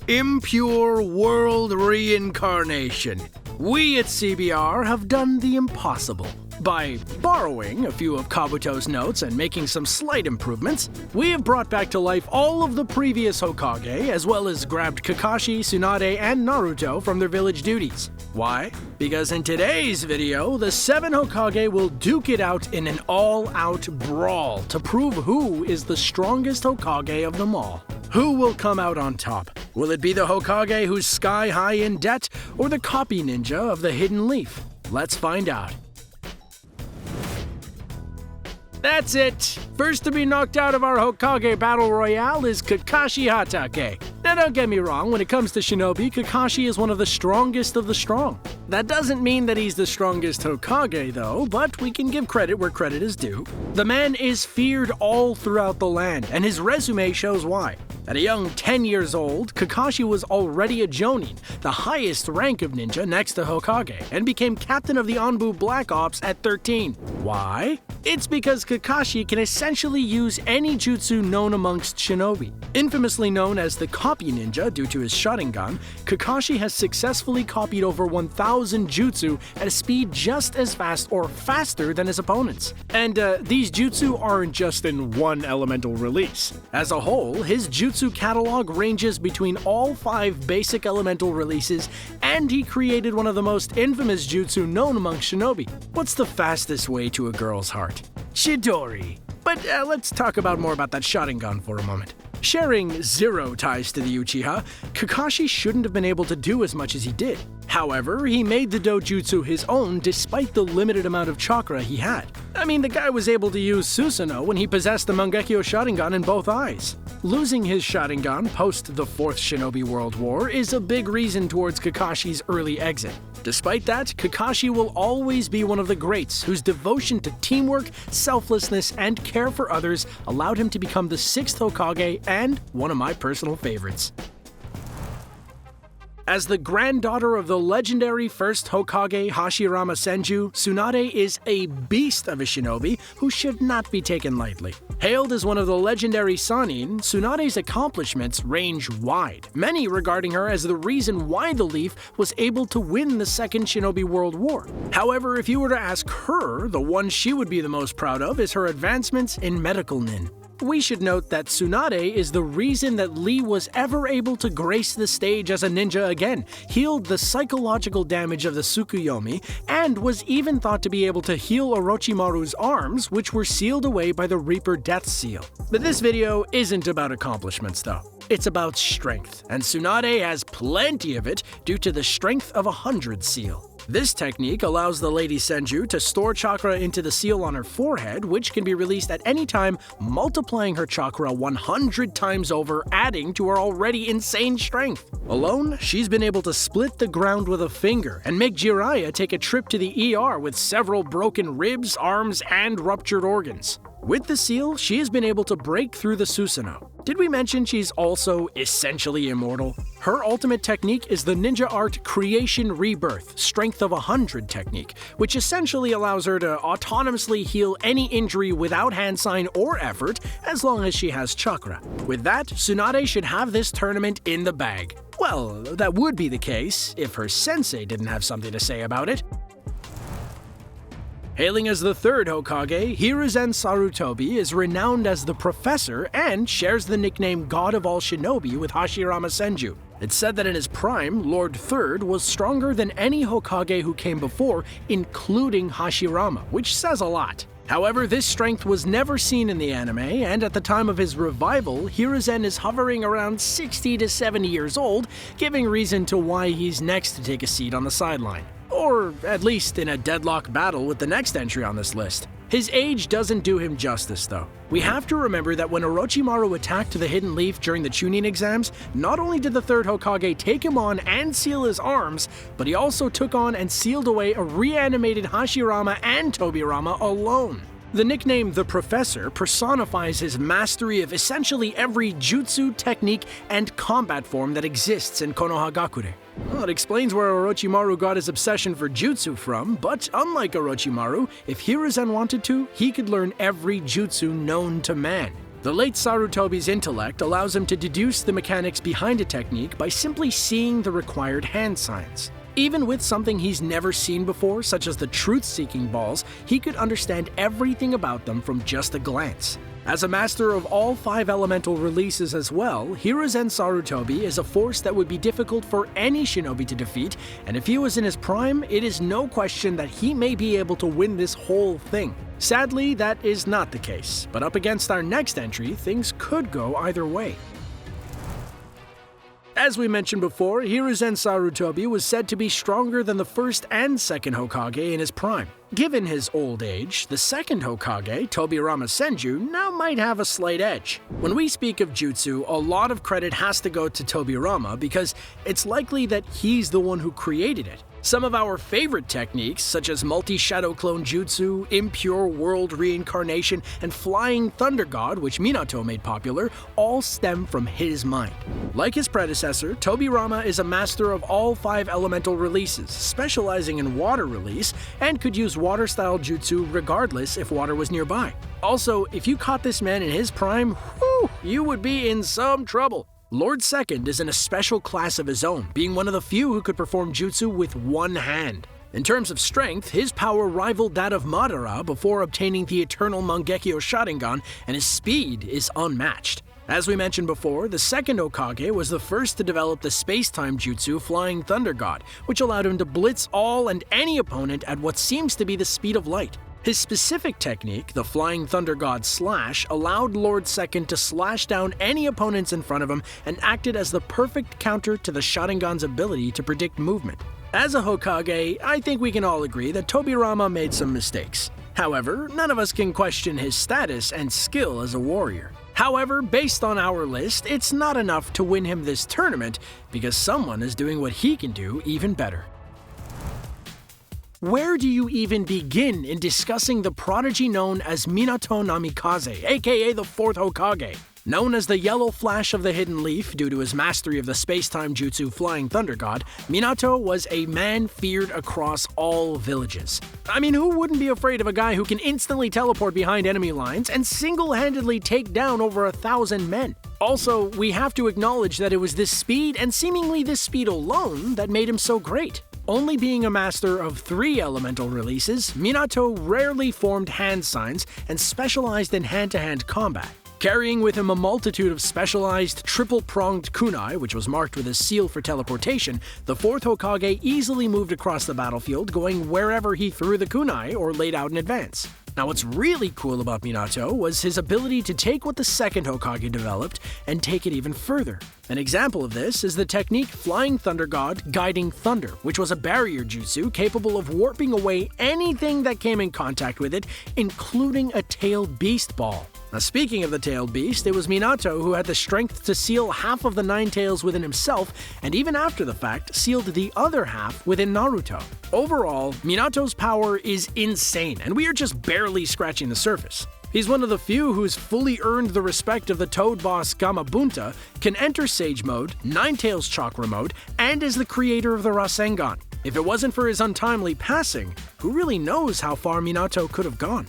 Impure world reincarnation. We at CBR have done the impossible. By borrowing a few of Kabuto's notes and making some slight improvements, we have brought back to life all of the previous Hokage, as well as grabbed Kakashi, Tsunade, and Naruto from their village duties. Why? Because in today's video, the 7 Hokage will duke it out in an all-out brawl to prove who is the strongest Hokage of them all. Who will come out on top? Will it be the Hokage who's sky-high in debt, or the copy ninja of the Hidden Leaf? Let's find out. That's it! First to be knocked out of our Hokage Battle Royale is Kakashi Hatake. Now don't get me wrong, when it comes to Shinobi, Kakashi is one of the strongest of the strong. That doesn't mean that he's the strongest Hokage though, but we can give credit where credit is due. The man is feared all throughout the land, and his resume shows why. At a young 10 years old, Kakashi was already a Jonin, the highest rank of ninja next to Hokage, and became captain of the Anbu Black Ops at 13. Why? It's because Kakashi can essentially use any jutsu known amongst shinobi. Infamously known as the copy ninja due to his Sharingan, Kakashi has successfully copied over 1,000 jutsu at a speed just as fast or faster than his opponents. And these jutsu aren't just in one elemental release. As a whole, his jutsu catalog ranges between all 5 basic elemental releases, and he created one of the most infamous jutsu known among shinobi. What's the fastest way to a girl's heart? Chidori. But let's talk more about that Sharingan for a moment. Sharing 0 ties to the Uchiha, Kakashi shouldn't have been able to do as much as he did. However, he made the dojutsu his own despite the limited amount of chakra he had. I mean, the guy was able to use Susanoo when he possessed the Mangekyo Sharingan in both eyes. Losing his Sharingan post the 4th Shinobi World War is a big reason towards Kakashi's early exit. Despite that, Kakashi will always be one of the greats whose devotion to teamwork, selflessness, and care for others allowed him to become the 6th Hokage and one of my personal favorites. As the granddaughter of the legendary first Hokage Hashirama Senju, Tsunade is a beast of a shinobi who should not be taken lightly. Hailed as one of the legendary Sannin, Tsunade's accomplishments range wide, many regarding her as the reason why the Leaf was able to win the Second Shinobi World War. However, if you were to ask her, the one she would be the most proud of is her advancements in medical nin. We should note that Tsunade is the reason that Lee was ever able to grace the stage as a ninja again, healed the psychological damage of the Tsukuyomi, and was even thought to be able to heal Orochimaru's arms, which were sealed away by the Reaper Death Seal. But this video isn't about accomplishments though. It's about strength, and Tsunade has plenty of it due to the Strength of 100 seal. This technique allows the Lady Senju to store chakra into the seal on her forehead, which can be released at any time, multiplying her chakra 100 times over, adding to her already insane strength. Alone, she's been able to split the ground with a finger and make Jiraiya take a trip to the ER with several broken ribs, arms, and ruptured organs. With the seal, she has been able to break through the Susanoo. Did we mention she's also essentially immortal? Her ultimate technique is the ninja art Creation Rebirth, Strength of 100 technique, which essentially allows her to autonomously heal any injury without hand sign or effort, as long as she has chakra. With that, Tsunade should have this tournament in the bag. Well, that would be the case if her sensei didn't have something to say about it. Hailing as the 3rd Hokage, Hiruzen Sarutobi is renowned as the Professor and shares the nickname God of all Shinobi with Hashirama Senju. It's said that in his prime, Lord Third was stronger than any Hokage who came before, including Hashirama, which says a lot. However, this strength was never seen in the anime, and at the time of his revival, Hiruzen is hovering around 60 to 70 years old, giving reason to why he's next to take a seat on the sideline. Or at least in a deadlock battle with the next entry on this list. His age doesn't do him justice though. We have to remember that when Orochimaru attacked the Hidden Leaf during the Chunin exams, not only did the 3rd Hokage take him on and seal his arms, but he also took on and sealed away a reanimated Hashirama and Tobirama alone. The nickname The Professor personifies his mastery of essentially every jutsu, technique, and combat form that exists in Konoha Gakure. Well, it explains where Orochimaru got his obsession for jutsu from, but unlike Orochimaru, if Hiruzen wanted to, he could learn every jutsu known to man. The late Sarutobi's intellect allows him to deduce the mechanics behind a technique by simply seeing the required hand signs. Even with something he's never seen before, such as the truth-seeking balls, he could understand everything about them from just a glance. As a master of all 5 elemental releases as well, Hiruzen Sarutobi is a force that would be difficult for any shinobi to defeat, and if he was in his prime, it is no question that he may be able to win this whole thing. Sadly, that is not the case, but up against our next entry, things could go either way. As we mentioned before, Hiruzen Sarutobi was said to be stronger than the first and second Hokage in his prime. Given his old age, the second Hokage, Tobirama Senju, now might have a slight edge. When we speak of jutsu, a lot of credit has to go to Tobirama because it's likely that he's the one who created it. Some of our favorite techniques, such as multi-shadow clone jutsu, impure world reincarnation, and flying thunder god, which Minato made popular, all stem from his mind. Like his predecessor, Tobirama is a master of all 5 elemental releases, specializing in water release, and could use water-style jutsu regardless if water was nearby. Also, if you caught this man in his prime, whew, you would be in some trouble. Lord Second is in a special class of his own, being one of the few who could perform jutsu with one hand. In terms of strength, his power rivaled that of Madara before obtaining the eternal Mangekyo Sharingan, and his speed is unmatched. As we mentioned before, the second Hokage was the first to develop the space-time jutsu Flying Thunder God, which allowed him to blitz all and any opponent at what seems to be the speed of light. His specific technique, the Flying Thunder God Slash, allowed Lord Second to slash down any opponents in front of him and acted as the perfect counter to the Sharingan's ability to predict movement. As a Hokage, I think we can all agree that Tobirama made some mistakes. However, none of us can question his status and skill as a warrior. However, based on our list, it's not enough to win him this tournament because someone is doing what he can do even better. Where do you even begin in discussing the prodigy known as Minato Namikaze, aka the 4th Hokage? Known as the Yellow Flash of the Hidden Leaf due to his mastery of the space-time jutsu Flying Thunder God, Minato was a man feared across all villages. I mean, who wouldn't be afraid of a guy who can instantly teleport behind enemy lines and single-handedly take down over 1,000 men? Also, we have to acknowledge that it was this speed, and seemingly this speed alone, that made him so great. Only being a master of 3 elemental releases, Minato rarely formed hand signs and specialized in hand-to-hand combat. Carrying with him a multitude of specialized triple-pronged kunai, which was marked with a seal for teleportation, the 4th Hokage easily moved across the battlefield, going wherever he threw the kunai or laid out in advance. Now, what's really cool about Minato was his ability to take what the second Hokage developed and take it even further. An example of this is the technique Flying Thunder God Guiding Thunder, which was a barrier jutsu capable of warping away anything that came in contact with it, including a tailed beast ball. Now, speaking of the tailed beast, it was Minato who had the strength to seal half of the 9 tails within himself, and even after the fact, sealed the other half within Naruto. Overall, Minato's power is insane, and we are just barely scratching the surface. He's one of the few who's fully earned the respect of the Toad boss Gamabunta, can enter Sage Mode, 9 Tails Chakra Mode, and is the creator of the Rasengan. If it wasn't for his untimely passing, who really knows how far Minato could have gone?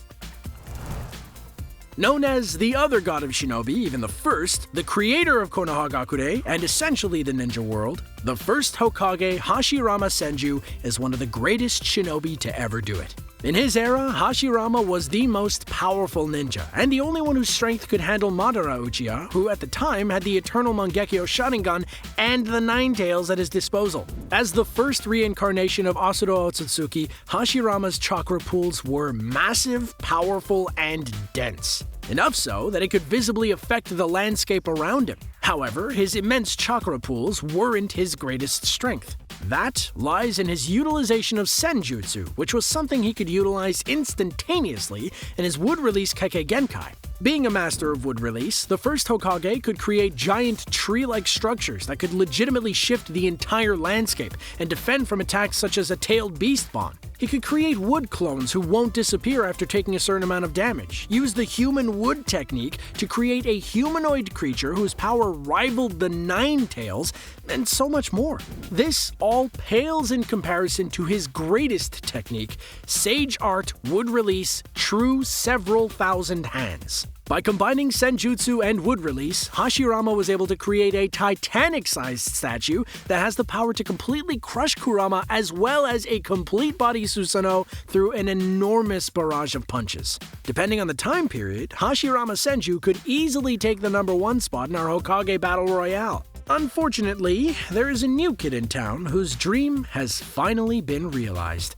Known as the other God of Shinobi, even the first, the creator of Konoha Gakure, and essentially the ninja world, the first Hokage, Hashirama Senju, is one of the greatest shinobi to ever do it. In his era, Hashirama was the most powerful ninja, and the only one whose strength could handle Madara Uchiha, who at the time had the eternal Mangekyo Sharingan and the 9 tails at his disposal. As the first reincarnation of Asuro Otsutsuki, Hashirama's chakra pools were massive, powerful, and dense. Enough so that it could visibly affect the landscape around him. However, his immense chakra pools weren't his greatest strength. That lies in his utilization of Senjutsu, which was something he could utilize instantaneously in his wood release Kekkei Genkai. Being a master of wood release, the first Hokage could create giant tree-like structures that could legitimately shift the entire landscape and defend from attacks such as a tailed beast spawn. He could create wood clones who won't disappear after taking a certain amount of damage, use the human wood technique to create a humanoid creature whose power rivaled the 9 tails, and so much more. This all pales in comparison to his greatest technique, Sage Art Wood Release True Several Thousand Hands. By combining Senjutsu and wood release, Hashirama was able to create a Titanic-sized statue that has the power to completely crush Kurama as well as a complete body Susanoo through an enormous barrage of punches. Depending on the time period, Hashirama Senju could easily take the #1 spot in our Hokage Battle Royale. Unfortunately, there is a new kid in town whose dream has finally been realized.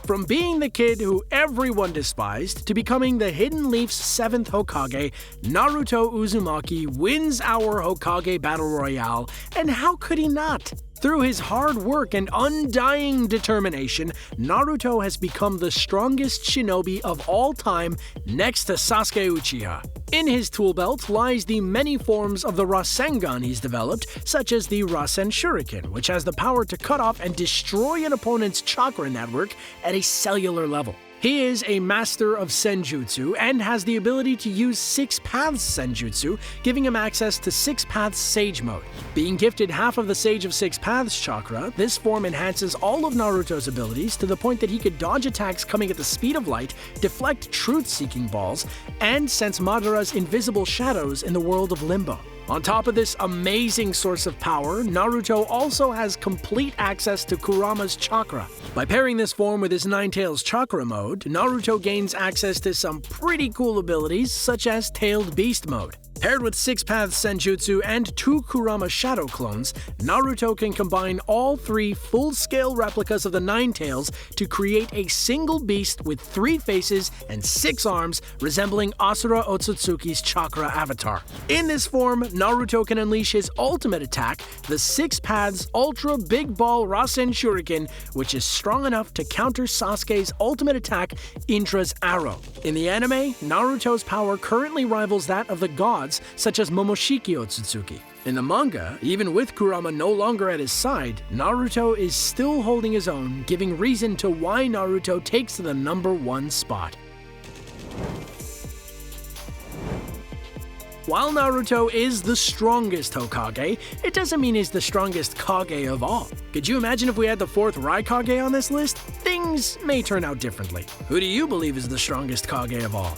From being the kid who everyone despised to becoming the Hidden Leaf's 7th Hokage, Naruto Uzumaki wins our Hokage Battle Royale, and how could he not? Through his hard work and undying determination, Naruto has become the strongest shinobi of all time next to Sasuke Uchiha. In his tool belt lies the many forms of the Rasengan he's developed, such as the Rasen Shuriken, which has the power to cut off and destroy an opponent's chakra network at a cellular level. He is a master of Senjutsu and has the ability to use 6 Paths Senjutsu, giving him access to 6 Paths Sage Mode. Being gifted half of the Sage of 6 Paths chakra, this form enhances all of Naruto's abilities to the point that he could dodge attacks coming at the speed of light, deflect truth-seeking balls, and sense Madara's invisible shadows in the world of Limbo. On top of this amazing source of power, Naruto also has complete access to Kurama's chakra. By pairing this form with his Nine-Tails chakra mode, Naruto gains access to some pretty cool abilities such as Tailed Beast mode. Paired with 6 Paths Senjutsu and 2 Kurama Shadow clones, Naruto can combine all 3 full-scale replicas of the Nine-Tails to create a single beast with 3 faces and 6 arms, resembling Asura Otsutsuki's chakra avatar. In this form, Naruto can unleash his ultimate attack, the 6 Paths Ultra Big Ball Rasen Shuriken, which is strong enough to counter Sasuke's ultimate attack, Indra's Arrow. In the anime, Naruto's power currently rivals that of the gods, such as Momoshiki Otsutsuki. In the manga, even with Kurama no longer at his side, Naruto is still holding his own, giving reason to why Naruto takes the #1 spot. While Naruto is the strongest Hokage, it doesn't mean he's the strongest Kage of all. Could you imagine if we had the 4th Raikage on this list? Things may turn out differently. Who do you believe is the strongest Kage of all?